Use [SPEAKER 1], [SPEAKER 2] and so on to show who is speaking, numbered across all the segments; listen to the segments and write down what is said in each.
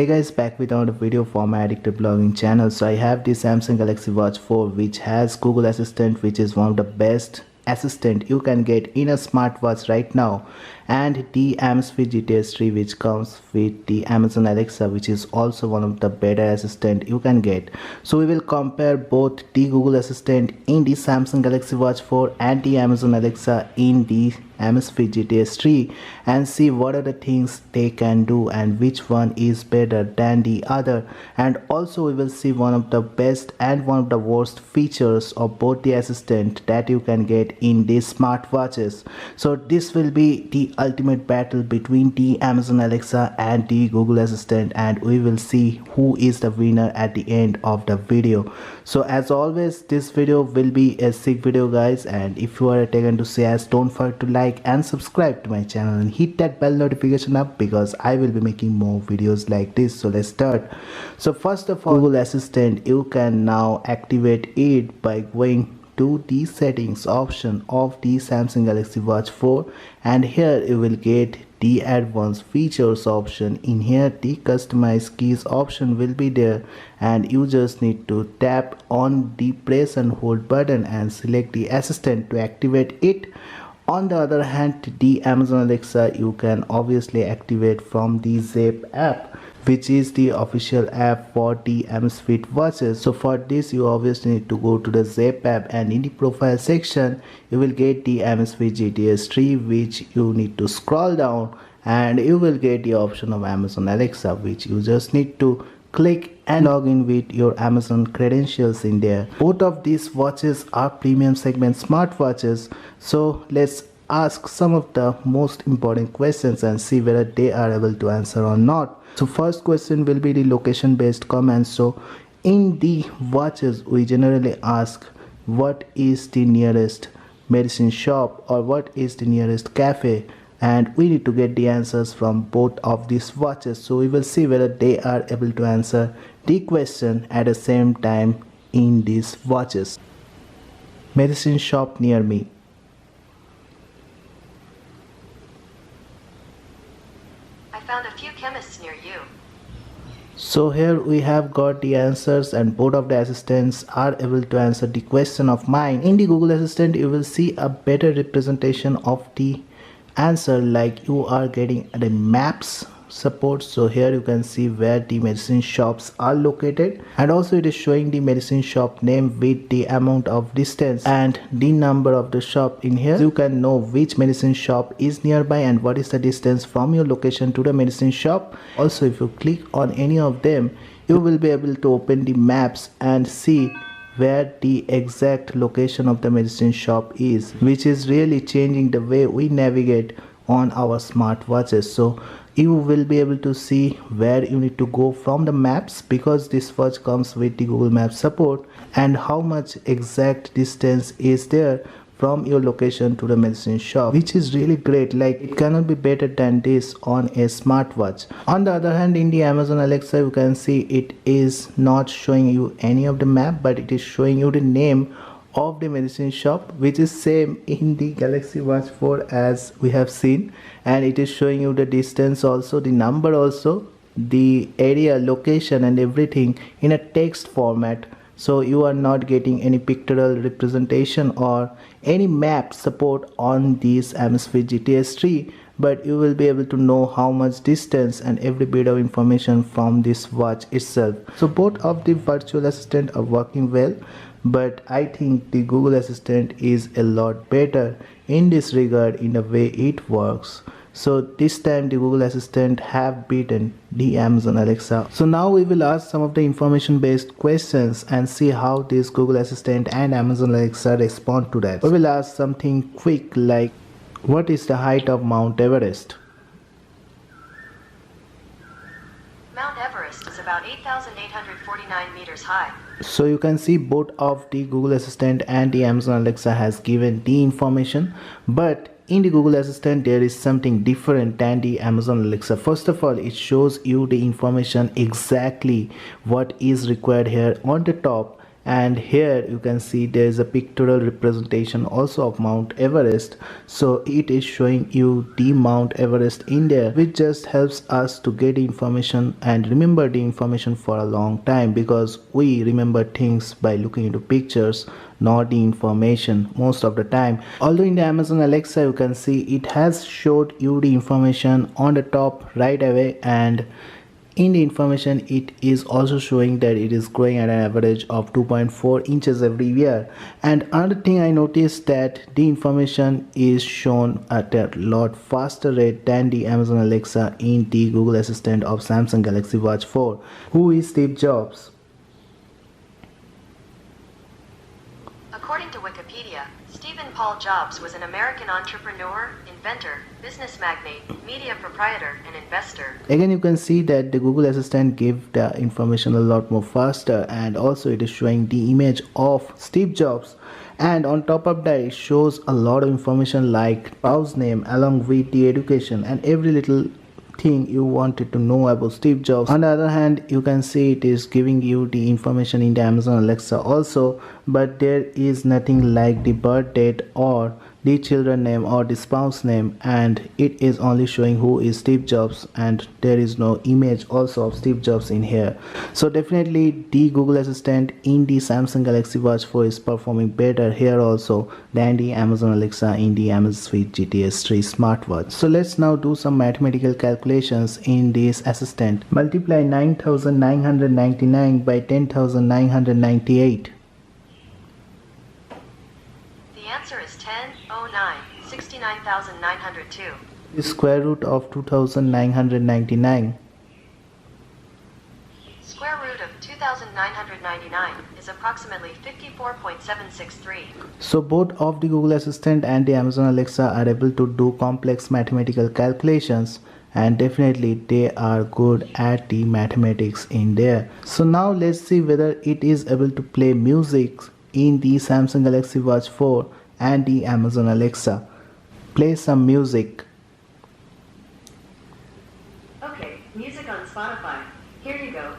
[SPEAKER 1] Hey guys, back with another video for my addictive blogging channel. So I have the Samsung Galaxy Watch 4 which has Google Assistant, which is one of the best assistant you can get in a smartwatch right now, and the Amazfit GTS 3 which comes with the Amazon Alexa, which is also one of the better assistant you can get. So we will compare both the Google Assistant in the Samsung Galaxy Watch 4 and the Amazon Alexa in the Amazfit GTS 3 and see what are the things they can do and which one is better than the other. And also we will see one of the best and one of the worst features of both the assistant that you can get in these smartwatches. So this will be the ultimate battle between the Amazon Alexa and the Google Assistant, and we will see who is the winner at the end of the video. So as always, this video will be a sick video guys, and if you are a tech enthusiast, don't forget to like and subscribe to my channel and hit that bell notification up because I will be making more videos like this. So let's start. So first of all, Google Assistant, you can now activate it by going to the settings option of the Samsung Galaxy Watch 4, and here you will get the advanced features option. In here the customize keys option will be there, and you just need to tap on the press and hold button and select the assistant to activate it. On the other hand, the Amazon Alexa you can obviously activate from the Zepp app, which is the official app for the Amazfit watches. So for this you obviously need to go to the Zepp app, and in the profile section you will get the Amazfit GTS 3, which you need to scroll down and you will get the option of Amazon Alexa, which you just need to click and log in with your Amazon credentials in there. Both of these watches are premium segment smartwatches, so let's ask some of the most important questions and see whether they are able to answer or not. So first question will be the location based comments. So in the watches we generally ask what is the nearest medicine shop or what is the nearest cafe, and we need to get the answers from both of these watches. So we will see whether they are able to answer the question at the same time in these watches. Medicine shop near me.
[SPEAKER 2] I found a few chemists near you.
[SPEAKER 1] So here we have got the answers, and both of the assistants are able to answer the question of mine. In the Google Assistant you will see a better representation of the answer, like you are getting the maps support. So here you can see where the medicine shops are located, and also it is showing the medicine shop name with the amount of distance and the number of the shop. In here you can know which medicine shop is nearby and what is the distance from your location to the medicine shop. Also if you click on any of them you will be able to open the maps and see where the exact location of the medicine shop is, which is really changing the way we navigate on our smartwatches. So you will be able to see where you need to go from the maps, because this watch comes with the Google Maps support, and how much exact distance is there from your location to the medicine shop, which is really great. Like, it cannot be better than this on a smartwatch. On the other hand, in the Amazon Alexa you can see it is not showing you any of the map, but it is showing you the name of the medicine shop, which is same in the Galaxy Watch 4 as we have seen, and it is showing you the distance also, the number also, the area, location and everything in a text format. So you are not getting any pictorial representation or any map support on this Amazfit GTS 3, but you will be able to know how much distance and every bit of information from this watch itself. So both of the virtual assistant are working well, but I think the Google Assistant is a lot better in this regard in the way it works. So this time the Google Assistant have beaten the Amazon Alexa. So now we will ask some of the information based questions and see how this Google Assistant and Amazon Alexa respond to that. We will ask something quick like, what is the height of Mount Everest?
[SPEAKER 2] Mount Everest is about 8,849 meters high.
[SPEAKER 1] So you can see both of the Google Assistant and the Amazon Alexa has given the information, but in the Google Assistant there is something different than the Amazon Alexa. First of all, it shows you the information exactly what is required here on the top, and here you can see there is a pictorial representation also of Mount Everest. So it is showing you the Mount Everest in there, which just helps us to get information and remember the information for a long time, because we remember things by looking into pictures, not the information most of the time. Although in the Amazon Alexa you can see it has showed you the information on the top right away, and in the information it is also showing that it is growing at an average of 2.4 inches every year. And another thing I noticed that the information is shown at a lot faster rate than the Amazon Alexa in the Google Assistant of Samsung Galaxy Watch 4. Who is Steve Jobs?
[SPEAKER 2] According to Wikipedia, Stephen Paul Jobs was an American entrepreneur, inventor, business magnate, media proprietor, and investor.
[SPEAKER 1] Again, you can see that the Google Assistant gave the information a lot more faster, and also it is showing the image of Steve Jobs, and on top of that it shows a lot of information like house name along with the education and every little thing you wanted to know about Steve Jobs. On the other hand, you can see it is giving you the information in the Amazon Alexa also, but there is nothing like the birth date or the children name or the spouse name, and it is only showing who is Steve Jobs, and there is no image also of Steve Jobs in here. So definitely the Google Assistant in the Samsung Galaxy Watch 4 is performing better here also than the Amazon Alexa in the Amazfit GTS 3 smartwatch. So let's now do some mathematical calculations in this assistant. Multiply 9999 by 10998.
[SPEAKER 2] The answer is 1009, 69,902.
[SPEAKER 1] The square root of 2999.
[SPEAKER 2] Square root of 2,999 is approximately 54.763.
[SPEAKER 1] So both of the Google Assistant and the Amazon Alexa are able to do complex mathematical calculations, and definitely they are good at the mathematics in there. So now let's see whether it is able to play music in the Samsung Galaxy Watch 4 and the Amazon Alexa. Play some music.
[SPEAKER 2] Okay, music on Spotify. Here you go.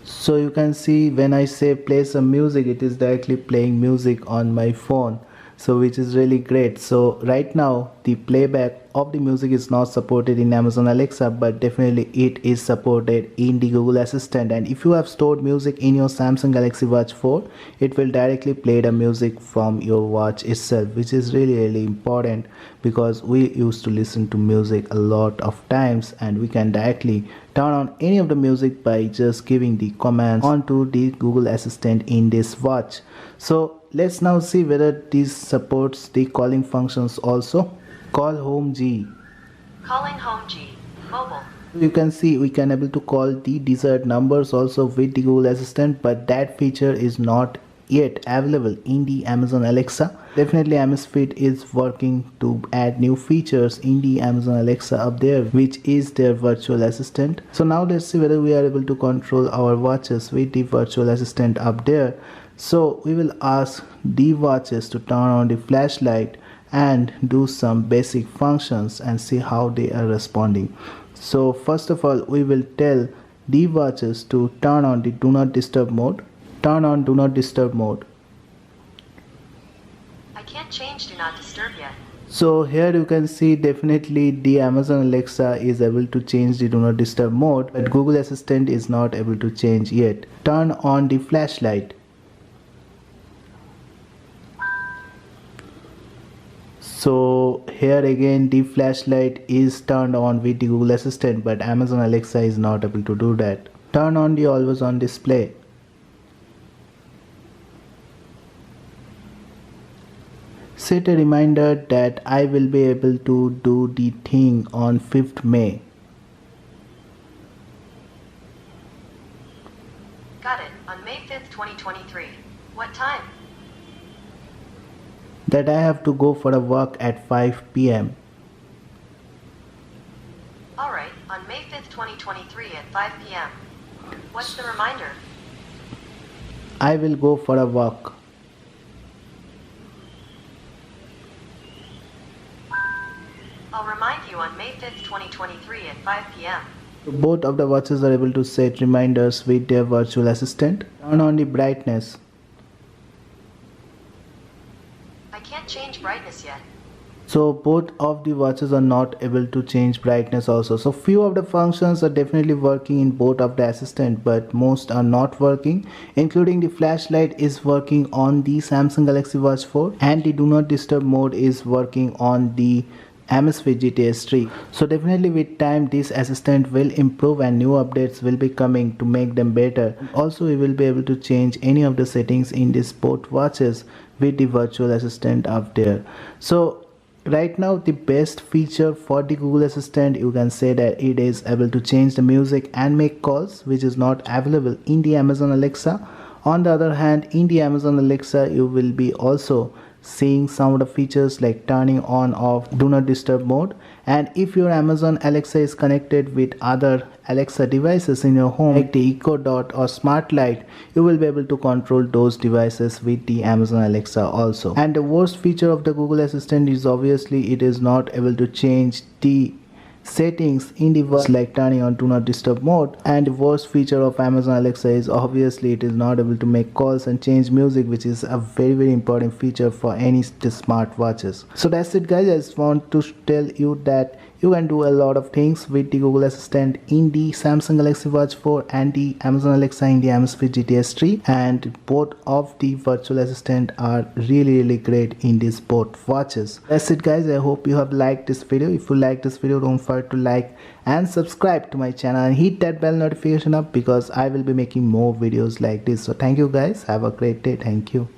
[SPEAKER 1] So you can see when I say play some music, it is directly playing music on my phone, so which is really great. So right now the playback of the music is not supported in Amazon Alexa, but definitely it is supported in the Google Assistant. And if you have stored music in your Samsung Galaxy Watch 4, it will directly play the music from your watch itself, which is really important, because we used to listen to music a lot of times, and we can directly turn on any of the music by just giving the commands onto the Google Assistant in this watch. So let's now see whether this supports the calling functions also. Call home G.
[SPEAKER 2] Calling home G. Mobile.
[SPEAKER 1] You can see we can able to call the desired numbers also with the Google Assistant, but that feature is not yet available in the Amazon Alexa. Definitely Amazfit is working to add new features in the Amazon Alexa up there, which is their virtual assistant. So now let's see whether we are able to control our watches with the virtual assistant up there. So we will ask the watches to turn on the flashlight and do some basic functions and see how they are responding. So first of all, we will tell the watches to turn on the do not disturb mode. Turn on do not disturb mode.
[SPEAKER 2] I can't change do not disturb yet.
[SPEAKER 1] So here you can see definitely the Amazon Alexa is able to change the do not disturb mode, but Google Assistant is not able to change yet. Turn on the flashlight. So here again the flashlight is turned on with the Google Assistant, but Amazon Alexa is not able to do that. Turn on the always on display. Set a reminder that I will be able to do the thing on 5th May.
[SPEAKER 2] Got it. On May 5th, 2023. What time?
[SPEAKER 1] That I have to go for a walk at 5 p.m.
[SPEAKER 2] Alright, on May 5th, 2023 at 5 p.m. What's the reminder?
[SPEAKER 1] I will go for a walk.
[SPEAKER 2] I'll remind you on May 5th, 2023 at 5 p.m.
[SPEAKER 1] Both of the watches are able to set reminders with their virtual assistant. Turn on the brightness.
[SPEAKER 2] I can't change brightness yet.
[SPEAKER 1] So both of the watches are not able to change brightness also. So few of the functions are definitely working in both of the assistant, but most are not working, including the flashlight is working on the Samsung Galaxy Watch 4 and the do not disturb mode is working on the Amazfit GTS 3. So definitely with time this assistant will improve and new updates will be coming to make them better. Also we will be able to change any of the settings in these both watches with the virtual assistant up there. So right now the best feature for the Google Assistant, you can say that it is able to change the music and make calls, which is not available in the Amazon Alexa. On the other hand, in the Amazon Alexa you will be also seeing some of the features like turning on off do not disturb mode, and if your Amazon Alexa is connected with other Alexa devices in your home like the Echo Dot or Smart Light, you will be able to control those devices with the Amazon Alexa also. And the worst feature of the Google Assistant is obviously it is not able to change the settings in the watch like turning on do not disturb mode, and the worst feature of Amazon Alexa is obviously it is not able to make calls and change music, which is a very important feature for any smart watches. So that's it guys, I just want to tell you that you can do a lot of things with the Google Assistant in the Samsung Galaxy Watch 4 and the Amazon Alexa in the Amazfit GTS 3, and both of the virtual assistant are really great in these both watches. That's it guys, I hope you have liked this video. If you like this video, don't forget to like and subscribe to my channel and hit that bell notification up because I will be making more videos like this. So thank you guys, have a great day. Thank you.